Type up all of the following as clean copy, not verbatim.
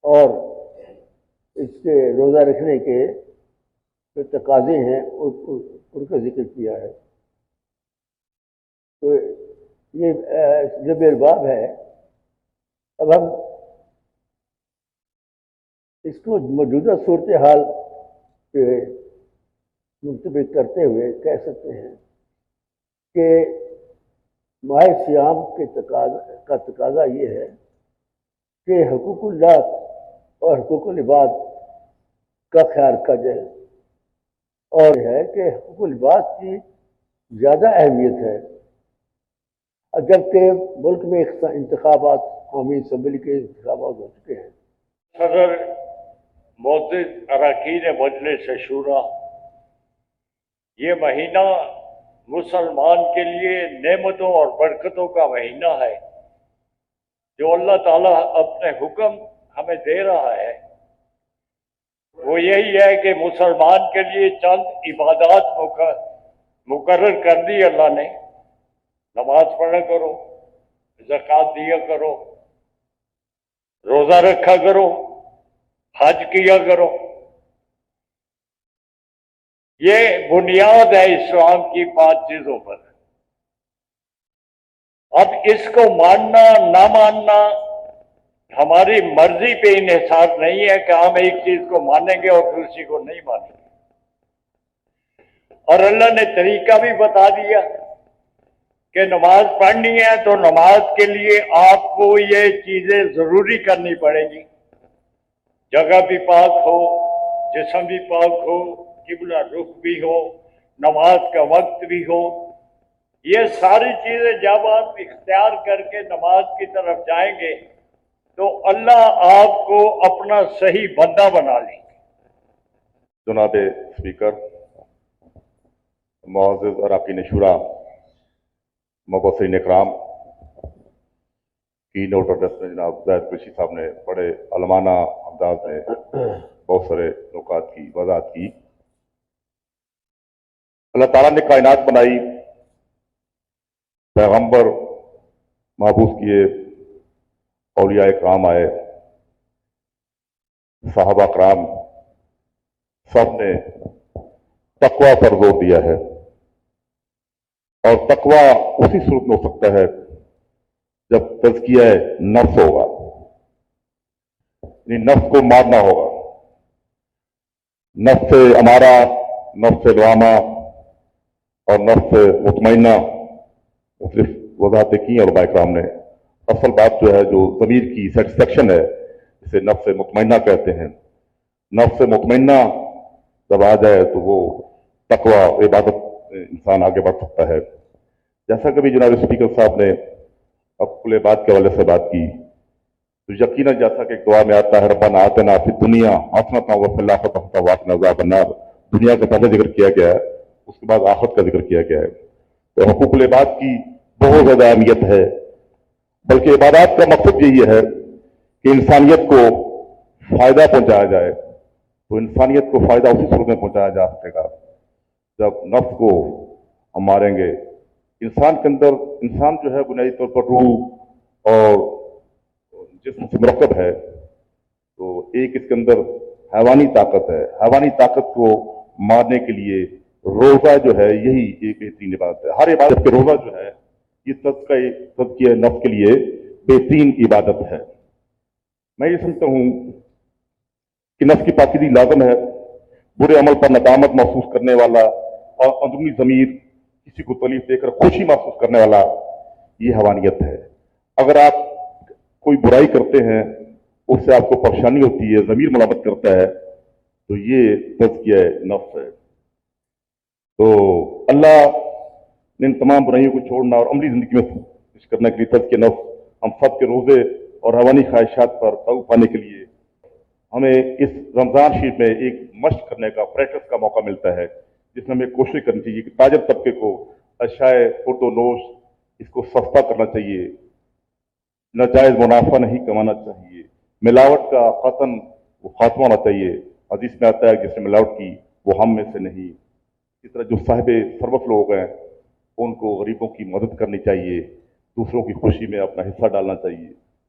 اور اس کے روزہ رکھنے کے جو تقاضے ہیں ان کا ذکر کیا ہے. تو یہ جب الباب ہے. اب ہم اس کو موجودہ صورتحال پہ منطبق کرتے ہوئے کہہ سکتے ہیں کہ ماہ صیام کے تقاضا یہ ہے کہ حقوق اللہ اور حقوق العباد کا خیال رکھا جائے، اور ہے کہ حقوق العباد کی زیادہ اہمیت ہے. جبکہ ملک میں انتخابات، قومی اسمبلی کے انتخابات ہو چکے ہیں. صدر معزز اراکین مجلس شورا، یہ مہینہ مسلمان کے لیے نعمتوں اور برکتوں کا مہینہ ہے جو اللہ تعالیٰ اپنے حکم ہمیں دے رہا ہے. وہ یہی ہے کہ مسلمان کے لیے چند عبادات مقرر کر دی اللہ نے. نماز پڑھا کرو، زکوٰۃ دیا کرو، روزہ رکھا کرو، حج کیا کرو. یہ بنیاد ہے اسلام کی 5 چیزوں پر. اب اس کو ماننا نہ ماننا ہماری مرضی پہ انحصار نہیں ہے کہ ہم ایک چیز کو مانیں گے اور دوسری کو نہیں مانیں گے. اور اللہ نے طریقہ بھی بتا دیا کہ نماز پڑھنی ہے تو نماز کے لیے آپ کو یہ چیزیں ضروری کرنی پڑیں گی. جگہ بھی پاک ہو، جسم بھی پاک ہو، قبلہ رخ بھی ہو، نماز کا وقت بھی ہو. یہ ساری چیزیں جب آپ اختیار کر کے نماز کی طرف جائیں گے تو اللہ آپ کو اپنا صحیح بندہ بنا لیں گے. جناب اسپیکر، معزز اراکین شورا، مبصرین اکرام، کی نوٹ ایڈریس میں جناب زاہد قریشی صاحب نے بڑے علمانہ انداز میں بہت سارے نکات کی وضاحت کی. اللہ تعالیٰ نے کائنات بنائی، پیغمبر محبوس کیے، اولیاء کرام آئے، صحابہ کرام، سب نے تقوی پر زور دیا ہے. اور تقوی اسی صورت میں ہو سکتا ہے جب تزکیہ نفس ہوگا، یعنی نفس کو مارنا ہوگا. نفس امارہ، نفس لوامہ اور نفس مطمئنہ مختلف وضاحتیں کی علماء اکرام نے. اصل بات جو ہے، جو ضمیر کی سیٹسفیکشن ہے، اسے نفس مطمئنہ کہتے ہیں. نفس مطمئنہ جب آ جائے تو وہ تقوی عبادت انسان آگے بڑھ سکتا ہے. جیسا کبھی جناب اسپیکر صاحب نے اب کل بات کے حوالے سے بات کی تو یقیناً جیسا کہ ایک دعا میں آتا ہے، ربنا آتنا فی الدنیا حسنۃ وفی الآخرۃ حسنۃ وقنا عذاب النار. دنیا کا پہلے ذکر کیا گیا ہے، اس کے بعد آخرت کا ذکر کیا گیا ہے. تو حقوق العباد کی بہت زیادہ اہمیت ہے، بلکہ عبادات کا مقصد یہی ہے کہ انسانیت کو فائدہ پہنچایا جائے. تو انسانیت کو فائدہ اسی صورت میں پہنچایا جا سکے گا جب نفس کو ہم ماریں گے. انسان کے اندر، انسان جو ہے بنیادی طور پر روح اور جسم سے مرکب ہے. تو ایک اس کے اندر حیوانی طاقت ہے. حیوانی طاقت کو مارنے کے لیے روزہ جو ہے یہی ایک بہترین عبادت ہے. ہر عبادت کے روزہ جو ہے یہ تزکیہ نفس کے لیے بہترین عبادت ہے. میں یہ سمجھتا ہوں کہ نفس کی پاکیزگی لازم ہے. برے عمل پر ندامت محسوس کرنے والا اور اندرونی ضمیر کسی کو تکلیف دے کر خوشی محسوس کرنے والا، یہ حیوانیت ہے. اگر آپ کوئی برائی کرتے ہیں، اس سے آپ کو پریشانی ہوتی ہے، ضمیر ملامت کرتا ہے، تو یہ تزکیہ نفس ہے. تو اللہ نے ان تمام برائیوں کو چھوڑنا اور عملی زندگی میں پیش کرنے کے لیے تزکیہ نفس ہم سب کے روزے اور حیوانی خواہشات پر قابو پانے کے لیے ہمیں اس رمضان شریف میں ایک مشق کرنے کا، پریکٹس کا موقع ملتا ہے، جس میں ہمیں کوشش کرنی چاہیے کہ تاجر طبقے کو اشیاء خرد و نوش اس کو سستا کرنا چاہیے، ناجائز منافع نہیں کمانا چاہیے، ملاوٹ کا قطعاً خاتمہ ہونا چاہیے. حدیث میں آتا ہے کہ جس نے ملاوٹ کی وہ ہم میں سے نہیں. اس طرح جو صاحب ثروت لوگ ہیں ان کو غریبوں کی مدد کرنی چاہیے، دوسروں کی خوشی میں اپنا حصہ ڈالنا چاہیے.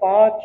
5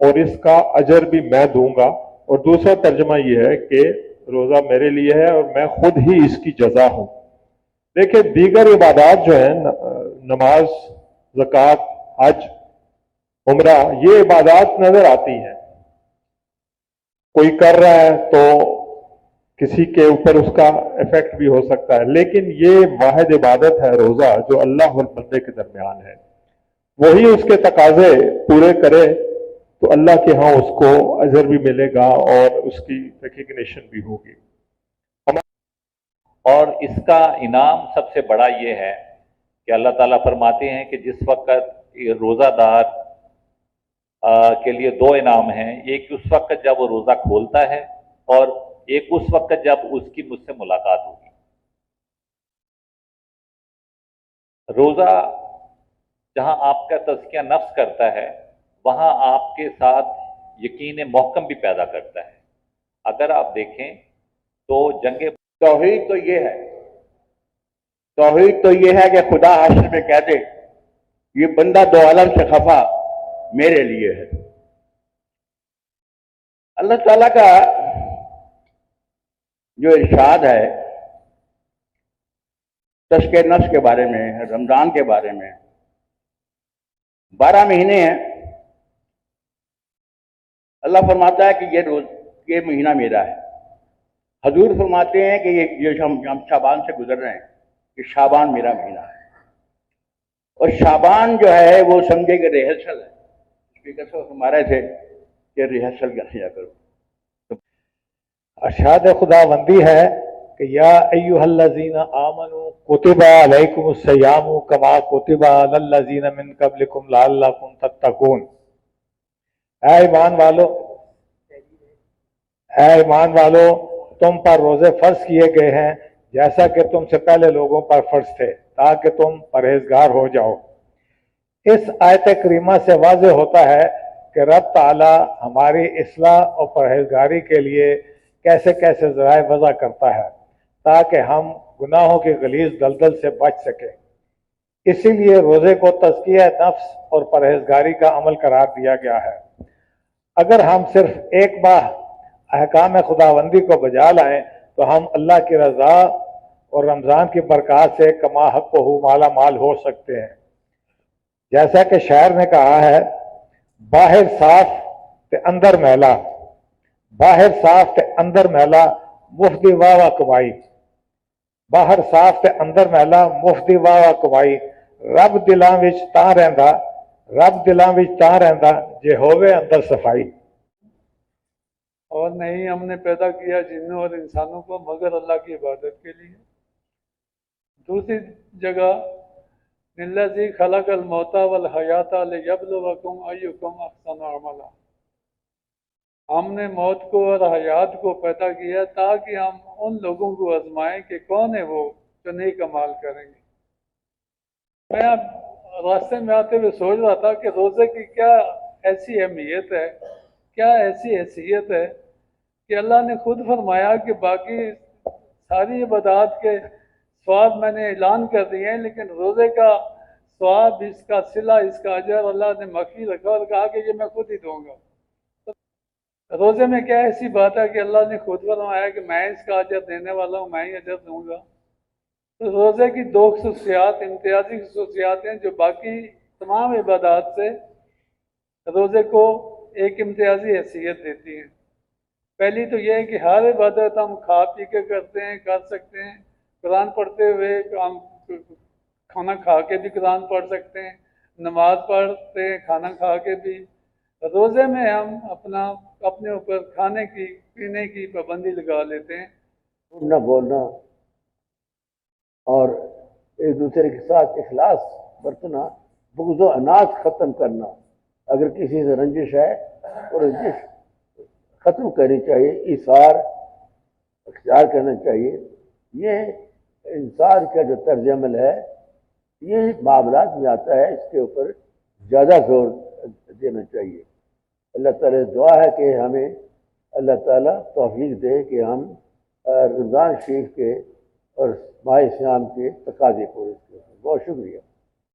اور اس کا اجر بھی میں دوں گا، اور دوسرا ترجمہ یہ ہے کہ روزہ میرے لیے ہے اور میں خود ہی اس کی جزا ہوں۔ دیکھیں دیگر عبادات جو ہیں، نماز، زکوٰۃ، حج، عمرہ، یہ عبادات نظر آتی ہیں، کوئی کر رہا ہے تو کسی کے اوپر اس کا ایفیکٹ بھی ہو سکتا ہے، لیکن یہ واحد عبادت ہے روزہ جو اللہ اور بندے کے درمیان ہے، وہی اس کے تقاضے پورے کرے تو اللہ کے ہاں اس کو اجر بھی ملے گا اور اس کی ریکگنیشن بھی ہوگی۔ اور اس کا انعام سب سے بڑا یہ ہے کہ اللہ تعالیٰ فرماتے ہیں کہ جس وقت روزہ دار کے لیے دو انعام ہیں، ایک اس وقت جب وہ روزہ کھولتا ہے اور ایک اس وقت جب اس کی مجھ سے ملاقات ہوگی۔ روزہ جہاں آپ کا تزکیہ نفس کرتا ہے، وہاں آپ کے ساتھ یقین محکم بھی پیدا کرتا ہے۔ اگر آپ دیکھیں تو جنگ توحید تو یہ ہے، توحید تو یہ ہے کہ خدا حشر میں کہہ دے یہ بندہ دو عالم سے خفا میرے لیے ہے۔ اللہ تعالیٰ کا جو ارشاد ہے تزکیہ نفس کے بارے میں، رمضان کے بارے میں، 12 مہینے ہیں، اللہ فرماتا ہے کہ یہ مہینہ میرا ہے۔ حضور فرماتے ہیں کہ یہ ہم شعبان سے گزر رہے ہیں کہ شعبان میرا مہینہ ہے، اور شعبان جو ہے وہ سمجھے کہ ریہرسل ہے۔ اسپیکر صاحب فرما رہے تھے کہ ریہرسل کیا کرو۔ ارشاد خداوندی ہے کہ یا ایھا الذین آمنوا کتب علیکم الصیام کما کتب علی الذین من قبلکم لعلکم تتقون۔ اے ایمان والو تم پر روزے فرض کیے گئے ہیں جیسا کہ تم سے پہلے لوگوں پر فرض تھے تاکہ تم پرہیزگار ہو جاؤ۔ اس آیت کریمہ سے واضح ہوتا ہے کہ رب تعالی ہماری اصلاح اور پرہیزگاری کے لیے کیسے کیسے ذرائع وضع کرتا ہے تاکہ ہم گناہوں کی غلیظ دلدل سے بچ سکیں۔ اسی لیے روزے کو تزکیہ نفس اور پرہیزگاری کا عمل قرار دیا گیا ہے۔ اگر ہم صرف ایک ماہ احکام خداوندی کو بجا لائیں تو ہم اللہ کی رضا اور رمضان کی برکات سے کما حق و مالا مال ہو سکتے ہیں۔ جیسا کہ شاعر نے کہا ہے، باہر صاف تے اندر میلا، باہر صاف تے اندر میلا مفتی واہ واہ کمائی، باہر صاف تے اندر میلا مفتی واہ واہ کمائی، رب دلاں وچ تاں رہندا، رب دلاں وچ تاں رہندا جے ہووے اندر صفائی۔ اور نہیں ہم نے پیدا کیا جنوں اور انسانوں کو مگر اللہ کی عبادت کے لیے۔ دوسری جگہ الذی خلق الموت والحیات لیبلوکم ایکم احسن عملا، ہم نے موت کو اور حیات کو پیدا کیا تاکہ ہم ان لوگوں کو آزمائیں کہ کون ہے وہ جو نیک اعمال کریں گے۔ میں اب راستے میں آتے ہوئے سوچ رہا تھا کہ روزے کی کیا ایسی اہمیت ہے، کیا ایسی حیثیت ہے کہ اللہ نے خود فرمایا کہ باقی ساری عبادات کے ثواب میں نے اعلان کر دیے ہیں، لیکن روزے کا ثواب، اس کا صلہ، اس کا اجر اللہ نے مخفی رکھا اور کہا کہ یہ میں خود ہی دوں گا۔ روزے میں کیا ایسی بات ہے کہ اللہ نے خود فرمایا کہ میں اس کا اجر دینے والا ہوں، میں ہی اجر دوں گا۔ تو روزے کی دو خصوصیات، امتیازی خصوصیات ہیں جو باقی تمام عبادات سے روزے کو ایک امتیازی حیثیت دیتی ہیں۔ پہلی تو یہ ہے کہ ہر عبادت ہم کھا پی کے کرتے ہیں، کر سکتے ہیں، قرآن پڑھتے ہوئے ہم کھانا کھا کے بھی قرآن پڑھ سکتے ہیں، نماز پڑھتے ہیں کھانا کھا کے بھی۔ روزے میں ہم اپنے اوپر کھانے کی پینے کی پابندی لگا لیتے ہیں۔ نہ بولنا اور ایک دوسرے کے ساتھ اخلاص برتنا، بغض و عناد ختم کرنا۔ اگر کسی سے رنجش ہے تو رنجش ختم کرنی چاہیے، ایثار اختیار کرنا چاہیے۔ یہ انسان کا جو طرز عمل ہے یہ معاملات میں آتا ہے، اس کے اوپر زیادہ زور دینا چاہیے۔ اللہ تعالیٰ دعا ہے کہ ہمیں اللہ تعالیٰ توفیق دے کہ ہم رمضان شریف کے اور ماہ صیام کے تقاضے پورے کریں۔ بہت شکریہ۔